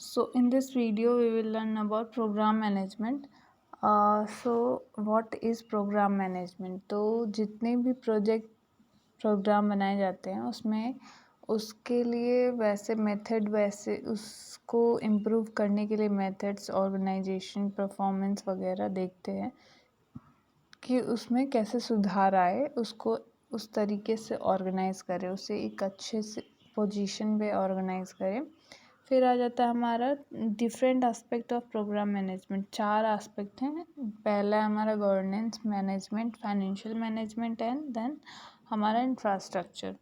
So in this video we will learn about program management. So what is program management? तो जितने भी programme बनाए जाते हैं उसमें उसके लिए वैसे मेथड वैसे उसको इम्प्रूव करने के लिए मेथड्स ऑर्गेनाइजेशन परफॉर्मेंस वगैरह देखते हैं कि उसमें कैसे सुधार आए, उसको उस तरीके से ऑर्गेनाइज करें, उसे एक अच्छे से पोजीशन पे ऑर्गेनाइज करें। फिर आ जाता है हमारा different aspect of programme management. 4 aspect हैं। पहला है हमारा governance management, financial management and then हमारा इंफ्रास्ट्रक्चर।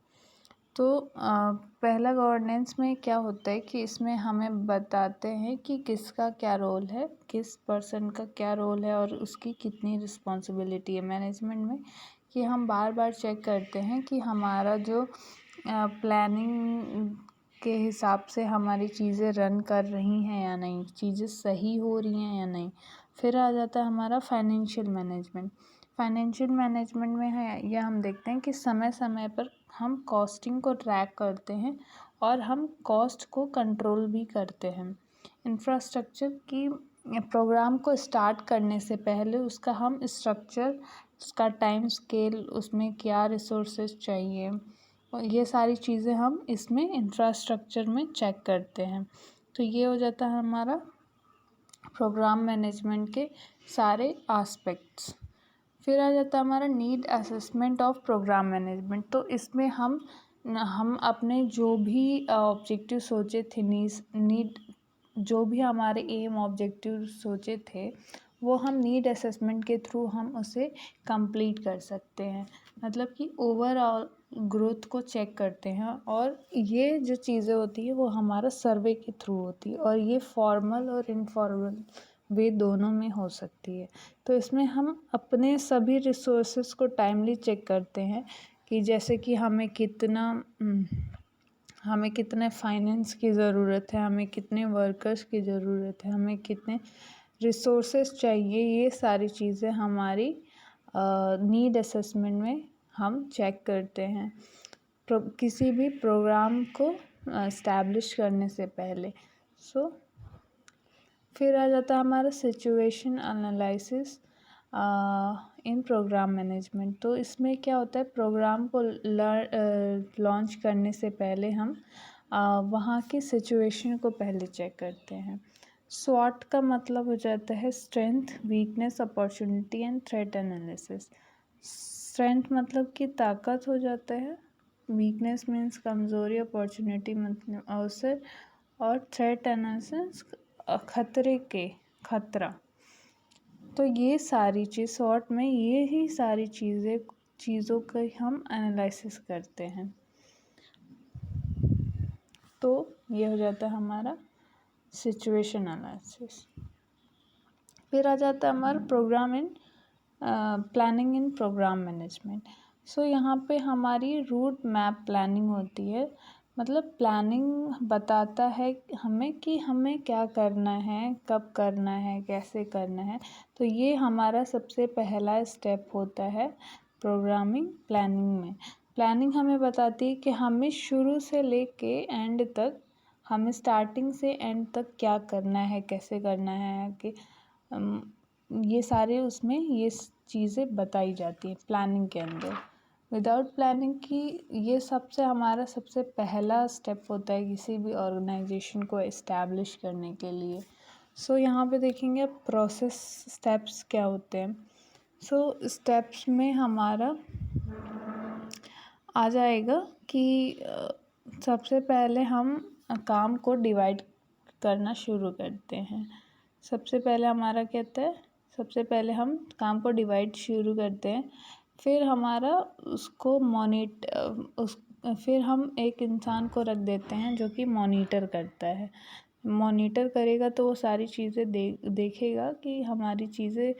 तो पहला गवर्नेंस में क्या होता है कि इसमें हमें बताते हैं कि किसका क्या रोल है, किस पर्सन का क्या रोल है और उसकी कितनी रिस्पॉन्सिबिलिटी है मैनेजमेंट में। कि हम बार बार चेक करते हैं कि हमारा जो प्लानिंग के हिसाब से हमारी चीज़ें रन कर रही हैं या नहीं, चीज़ें सही हो रही हैं या नहीं। फिर आ जाता है हमारा फाइनेंशियल मैनेजमेंट। फाइनेंशियल मैनेजमेंट में है यह हम देखते हैं कि समय समय पर हम कॉस्टिंग को ट्रैक करते हैं और हम कॉस्ट को कंट्रोल भी करते हैं। इंफ्रास्ट्रक्चर की प्रोग्राम को स्टार्ट करने से पहले उसका हम स्ट्रक्चर, उसका टाइम स्केल, उसमें क्या रिसोर्सेज चाहिए, और ये सारी चीज़ें हम इसमें इंफ्रास्ट्रक्चर में चेक करते हैं। तो ये हो जाता है हमारा प्रोग्राम मैनेजमेंट के सारे एस्पेक्ट्स। फिर आ जाता है हमारा need assessment of programme management. तो इसमें हम अपने जो भी ऑब्जेक्टिव सोचे थे, नीड जो भी हमारे एम ऑब्जेक्टिव सोचे थे वो हम नीड असेसमेंट के थ्रू हम उसे कंप्लीट कर सकते हैं। मतलब कि ओवरऑल ग्रोथ को चेक करते हैं और ये जो चीज़ें होती है वो हमारा सर्वे के थ्रू होती है और ये फॉर्मल और इनफॉर्मल वे दोनों में हो सकती है। तो इसमें हम अपने सभी रिसोर्सेज को टाइमली चेक करते हैं कि जैसे कि हमें कितने फाइनेंस की ज़रूरत है, हमें कितने वर्कर्स की ज़रूरत है, हमें कितने रिसोर्सेज चाहिए। ये सारी चीज़ें हमारी नीड असेसमेंट में हम चेक करते हैं किसी भी प्रोग्राम को इस्टेब्लिश करने से पहले। फिर आ जाता है हमारा situation analysis in programme management. तो इसमें क्या होता है, प्रोग्राम को लॉन्च करने से पहले हम वहाँ की सिचुएशन को पहले चेक करते हैं। स्वॉट का मतलब हो जाता है strength, weakness, opportunity and threat analysis. Strength मतलब कि ताकत हो जाता है, वीकनेस मीन्स कमज़ोरी, अपॉर्चुनिटी मतलब अवसर और थ्रेट एनालिसिस खतरा। तो ये सारी चीज़ शॉर्ट में ये ही सारी चीज़ों का हम एनालिसिस करते हैं। तो ये हो जाता है हमारा सिचुएशन एनालिसिस। फिर आ जाता है हमारा प्लानिंग इन प्रोग्राम मैनेजमेंट। सो यहाँ पे हमारी रूट मैप प्लानिंग होती है। मतलब प्लानिंग बताता है हमें कि हमें क्या करना है, कब करना है, कैसे करना है। तो ये हमारा सबसे पहला स्टेप होता है प्रोग्रामिंग प्लानिंग में। प्लानिंग हमें बताती है कि हमें शुरू से लेके एंड तक, हमें स्टार्टिंग से एंड तक क्या करना है, कैसे करना है, कि ये सारे उसमें ये चीज़ें बताई जाती हैं प्लानिंग के अंदर। विदाउट प्लानिंग की ये हमारा सबसे पहला स्टेप होता है किसी भी ऑर्गेनाइजेशन को इस्टेब्लिश करने के लिए। सो यहाँ पे देखेंगे प्रोसेस स्टेप्स क्या होते हैं। सो स्टेप्स में हमारा आ जाएगा कि सबसे पहले हम काम को डिवाइड करना शुरू करते हैं। सबसे पहले हमारा क्या होता है, सबसे पहले हम काम को डिवाइड शुरू करते हैं। फिर हमारा उसको फिर हम एक इंसान को रख देते हैं जो कि मॉनिटर करता है। मॉनिटर करेगा तो वो सारी चीज़ें देखेगा कि हमारी चीज़ें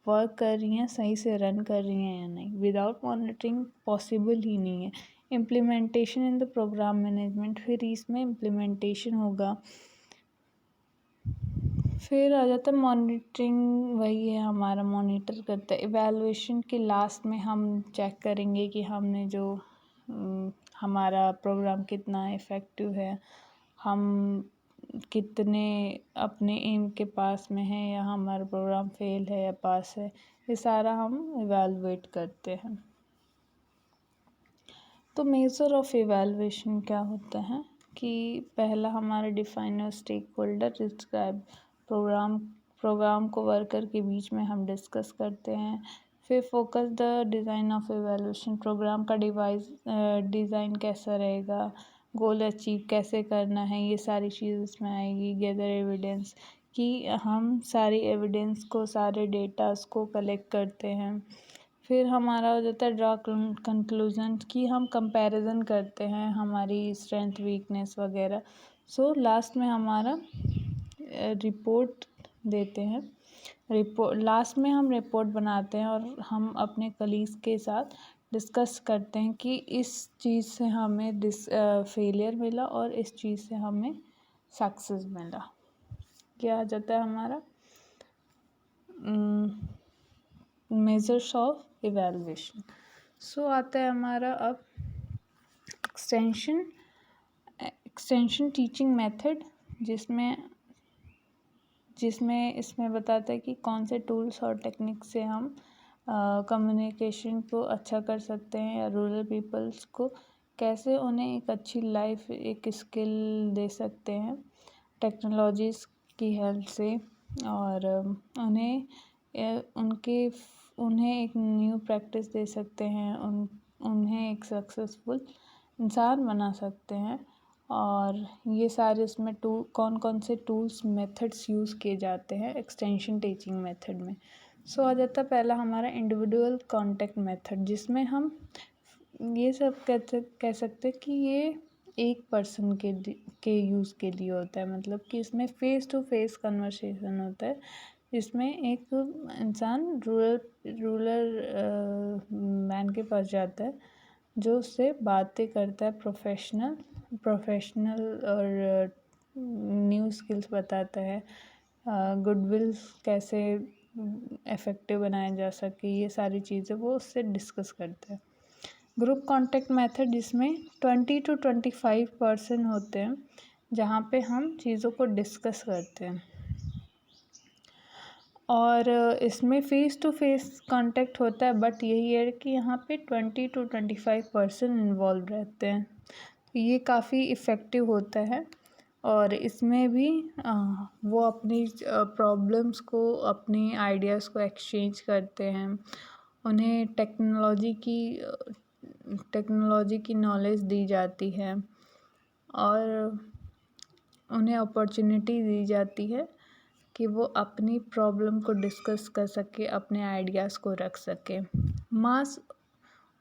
वर्क कर रही हैं, सही से रन कर रही हैं या नहीं। विदाउट मॉनिटरिंग पॉसिबल ही नहीं है। Implementation in the programme management, फिर इसमें इम्प्लीमेंटेशन होगा। फिर आ जाता है मॉनिटरिंग, वही है हमारा मॉनिटर करता है। इवैल्यूएशन के लास्ट में हम चेक करेंगे कि हमने जो हमारा प्रोग्राम कितना इफ़ेक्टिव है, हम कितने अपने एम के पास में है या हमारा प्रोग्राम फेल है या पास है, ये सारा हम इवैल्यूएट करते हैं। तो मेजर ऑफ इवैल्यूएशन क्या होता है कि पहला हमारा define stakeholder, describe programme को वर्कर के बीच में हम डिस्कस करते हैं। फिर focus the design of evaluation, programme का डिज़ाइन कैसा रहेगा, गोल अचीव कैसे करना है, ये सारी चीज़ इसमें आएगी। गैदर एविडेंस, कि हम सारी एविडेंस को, सारे डेटास को कलेक्ट करते हैं। फिर हमारा हो जाता है ड्रा कंक्लूजन, कि हम कंपैरिजन करते हैं हमारी स्ट्रेंथ वीकनेस वगैरह। सो लास्ट में हमारा रिपोर्ट देते हैं। लास्ट में हम रिपोर्ट बनाते हैं और हम अपने कलीग्स के साथ डिस्कस करते हैं कि इस चीज़ से हमें फेलियर मिला और इस चीज़ से हमें सक्सेस मिला। क्या आ जाता है हमारा मेजर्स ऑफ इवैल्यूएशन। सो आता है हमारा अब एक्सटेंशन टीचिंग मेथड, जिसमें इसमें बताता है कि कौन से टूल्स और टेक्निक से हम कम्युनिकेशन को अच्छा कर सकते हैं, या रूरल पीपल्स को कैसे उन्हें एक अच्छी लाइफ, एक स्किल दे सकते हैं टेक्नोलॉजीज़ की हेल्प से, और उन्हें एक न्यू प्रैक्टिस दे सकते हैं, उन्हें एक सक्सेसफुल इंसान बना सकते हैं। और ये सारे इसमें कौन कौन से टूल्स मेथड्स यूज़ किए जाते हैं एक्सटेंशन टीचिंग मेथड में। सो आ जाता है पहला हमारा इंडिविजुअल कांटेक्ट मेथड, जिसमें हम ये सब कह सकते हैं कि ये एक पर्सन के यूज़ के लिए होता है। मतलब कि इसमें फेस टू फेस कन्वर्सेशन होता है, जिसमें एक इंसान रूरल मैन के पास जाता है, जो उससे बातें करता है, प्रोफेशनल और न्यू स्किल्स बताता है, गुडविल कैसे इफ़ेक्टिव बनाया जा सके, ये सारी चीज़ें वो उससे डिस्कस करता है। ग्रुप कांटेक्ट मेथड, जिसमें 20 to 25% होते हैं, जहाँ पे हम चीज़ों को डिस्कस करते हैं। और इसमें फ़ेस टू फेस कांटेक्ट होता है, बट यही है कि यहाँ पे 20 to 25% इन्वॉल्व रहते हैं। ये काफ़ी इफ़ेक्टिव होता है, और इसमें भी वो अपनी प्रॉब्लम्स को, अपनी आइडियाज़ को एक्सचेंज करते हैं। उन्हें टेक्नोलॉजी की नॉलेज दी जाती है, और उन्हें अपॉर्चुनिटी दी जाती है कि वो अपनी प्रॉब्लम को डिस्कस कर सके, अपने आइडियाज़ को रख सके। मास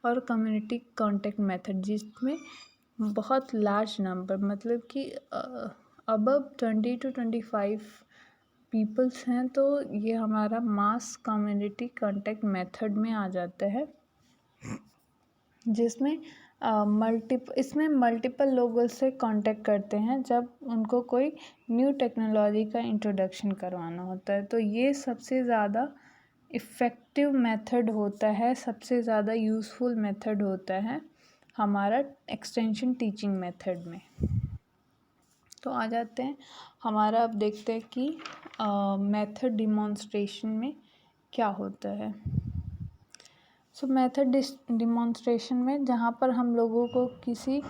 और कम्युनिटी कांटेक्ट मेथड, जिसमें बहुत लार्ज नंबर, मतलब कि अबव 20 to 25 पीपल्स हैं, तो ये हमारा मास कम्युनिटी कांटेक्ट मेथड में आ जाता है, जिसमें इसमें मल्टीपल लोगों से कांटेक्ट करते हैं जब उनको कोई न्यू टेक्नोलॉजी का इंट्रोडक्शन करवाना होता है। तो ये सबसे ज़्यादा इफ़ेक्टिव मेथड होता है, सबसे ज़्यादा यूज़फुल मेथड होता है हमारा एक्सटेंशन टीचिंग मेथड में। तो आ जाते हैं हमारा, अब देखते हैं कि मेथड डिमॉन्स्ट्रेशन में क्या होता है। सो मेथड डिमॉन्स्ट्रेशन में, जहाँ पर हम लोगों को किसी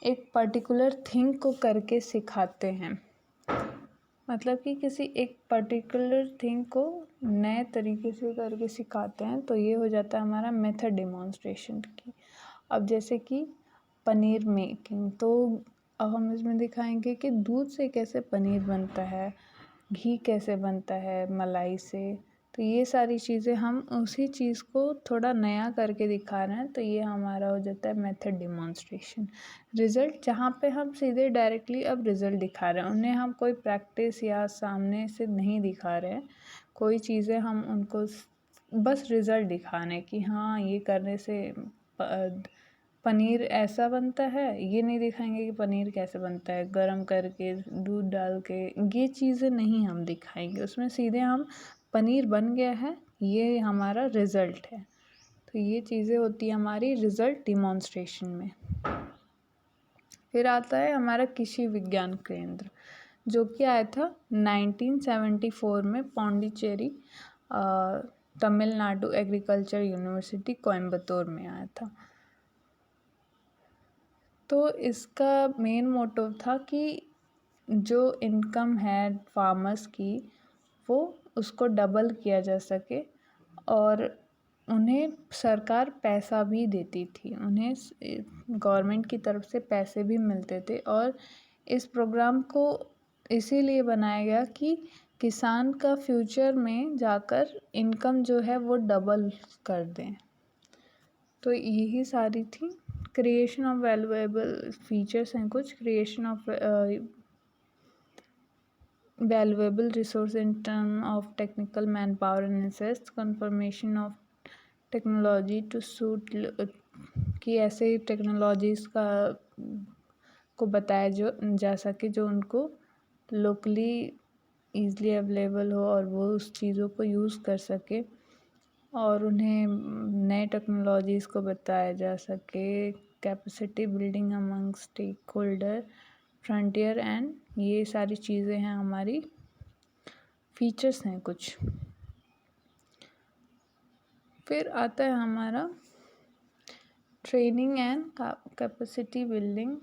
एक पर्टिकुलर थिंग को करके सिखाते हैं, मतलब कि किसी एक पर्टिकुलर थिंग को नए तरीके से करके सिखाते हैं, तो ये हो जाता है हमारा मेथड डिमॉन्स्ट्रेशन की। अब जैसे कि पनीर मेकिंग, तो अब हम इसमें दिखाएंगे कि दूध से कैसे पनीर बनता है, घी कैसे बनता है मलाई से। तो ये सारी चीज़ें हम उसी चीज़ को थोड़ा नया करके दिखा रहे हैं, तो ये हमारा हो जाता है मेथड डिमॉन्स्ट्रेशन। रिज़ल्ट, जहाँ पे हम सीधे डायरेक्टली अब रिज़ल्ट दिखा रहे हैं, उन्हें हम कोई प्रैक्टिस या सामने से नहीं दिखा रहे हैं कोई चीज़ें, हम उनको बस रिज़ल्ट दिखाने कि हाँ ये करने से पनीर ऐसा बनता है। ये नहीं दिखाएंगे कि पनीर कैसे बनता है गरम करके, दूध डाल के, ये चीज़ें नहीं हम दिखाएंगे। उसमें सीधे हम पनीर बन गया है, ये हमारा रिज़ल्ट है। तो ये चीज़ें होती है हमारी रिज़ल्ट डिमॉन्स्ट्रेशन में। फिर आता है हमारा कृषि विज्ञान केंद्र, जो कि आया था 1974 में पौंडीचेरी तमिलनाडु एग्रीकल्चर यूनिवर्सिटी कोयम्बतूर में आया था। तो इसका मेन मोटिव था कि जो इनकम है फार्मर्स की वो उसको डबल किया जा सके, और उन्हें सरकार पैसा भी देती थी, उन्हें गवर्नमेंट की तरफ से पैसे भी मिलते थे। और इस प्रोग्राम को इसीलिए बनाया गया कि किसान का फ्यूचर में जाकर इनकम जो है वो डबल कर दें। तो यही सारी थी। क्रिएशन ऑफ वैल्यूएबल फीचर्स हैं कुछ। Creation of valuable resource in terms of technical manpower and assets, confirmation of technology to suit कि ऐसे टेक्नोलॉजीज़ को बताया जा सके जो उनको लोकली ईज़िली अवेलेबल हो और वो उस चीज़ों को यूज़ कर सके, और उन्हें नए टेक्नोलॉजीज़ को बताया जा सके। Capacity building among stakeholder frontier and, ये सारी चीज़ें हैं हमारी फीचर्स हैं कुछ। फिर आता है हमारा ट्रेनिंग एंड कैपेसिटी बिल्डिंग,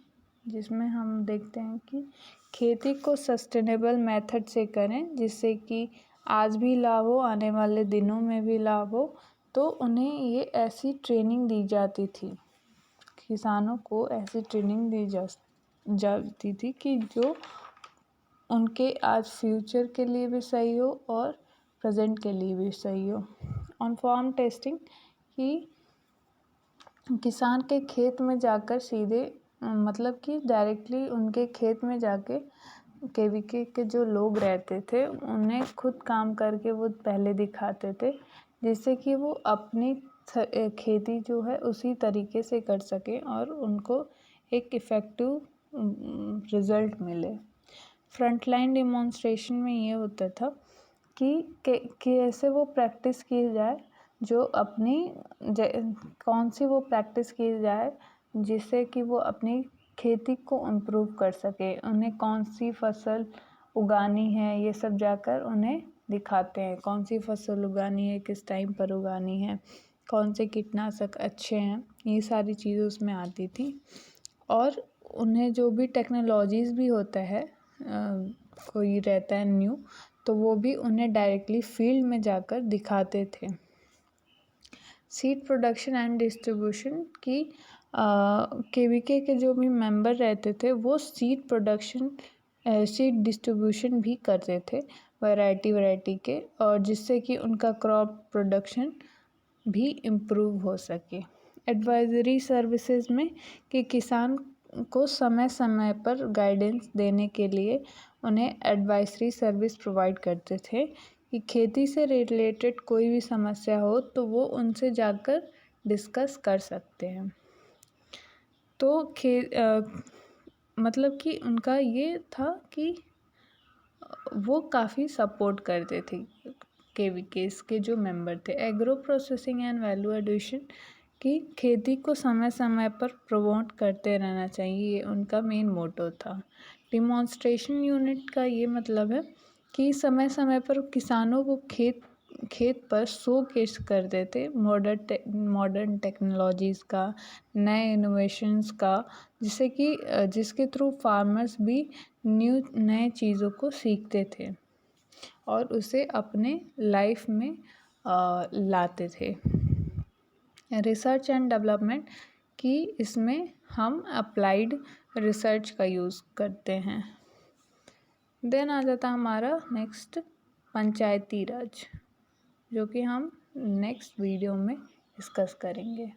जिसमें हम देखते हैं कि खेती को सस्टेनेबल मेथड से करें जिससे कि आज भी लाभ हो, आने वाले दिनों में भी लाभ हो। तो उन्हें ये ऐसी ट्रेनिंग दी जाती थी, किसानों को ऐसी ट्रेनिंग दी जाती थी कि जो उनके आज फ्यूचर के लिए भी सही हो और प्रेजेंट के लिए भी सही हो। ऑन फार्म टेस्टिंग, कि किसान के खेत में जाकर सीधे मतलब कि डायरेक्टली उनके खेत में जाके केवीके के जो लोग रहते थे उन्हें खुद काम करके वो पहले दिखाते थे, जिससे कि वो अपनी खेती जो है उसी तरीके से कर सकें और उनको एक इफ़ेक्टिव रिज़ल्ट मिले। फ्रंटलाइन डिमॉन्स्ट्रेशन में ये होता था कि ऐसे वो प्रैक्टिस की जाए, जो अपनी कौन सी वो प्रैक्टिस की जाए जिससे कि वो अपनी खेती को इम्प्रूव कर सके, उन्हें कौन सी फसल उगानी है ये सब जाकर उन्हें दिखाते हैं। कौन सी फसल उगानी है, किस टाइम पर उगानी है, कौन से कीटनाशक अच्छे हैं, ये सारी चीज़ें उसमें आती थी। और उन्हें जो भी टेक्नोलॉजीज़ भी होता है कोई रहता है न्यू, तो वो भी उन्हें डायरेक्टली फील्ड में जाकर दिखाते थे। सीड प्रोडक्शन एंड डिस्ट्रीब्यूशन, की केवीके के जो भी मेंबर रहते थे वो सीड प्रोडक्शन सीड डिस्ट्रीब्यूशन भी करते थे वैरायटी के, और जिससे कि उनका क्रॉप प्रोडक्शन भी इम्प्रूव हो सके। एडवाइजरी सर्विसेज में कि किसान को समय समय पर गाइडेंस देने के लिए उन्हें एडवाइजरी सर्विस प्रोवाइड करते थे कि खेती से रिलेटेड कोई भी समस्या हो तो वो उनसे जाकर डिस्कस कर सकते हैं। तो मतलब कि उनका ये था कि वो काफ़ी सपोर्ट करते थे केवीकेस के जो मेंबर थे। Agro processing and value addition, कि खेती को समय समय पर प्रमोट करते रहना चाहिए, ये उनका मेन मोटो था। डिमॉन्स्ट्रेशन यूनिट का ये मतलब है कि समय समय पर किसानों को खेत पर शोकेस करते थे मॉडर्न टेक्नोलॉजीज़ का, नए इनोवेशंस का, जिससे कि जिसके थ्रू फार्मर्स भी नए चीज़ों को सीखते थे और उसे अपने लाइफ में लाते थे। रिसर्च एंड डेवलपमेंट, कि इसमें हम अप्लाइड रिसर्च का यूज़ करते हैं। देन आ जाता हमारा नेक्स्ट पंचायती राज, जो कि हम नेक्स्ट वीडियो में डिस्कस करेंगे।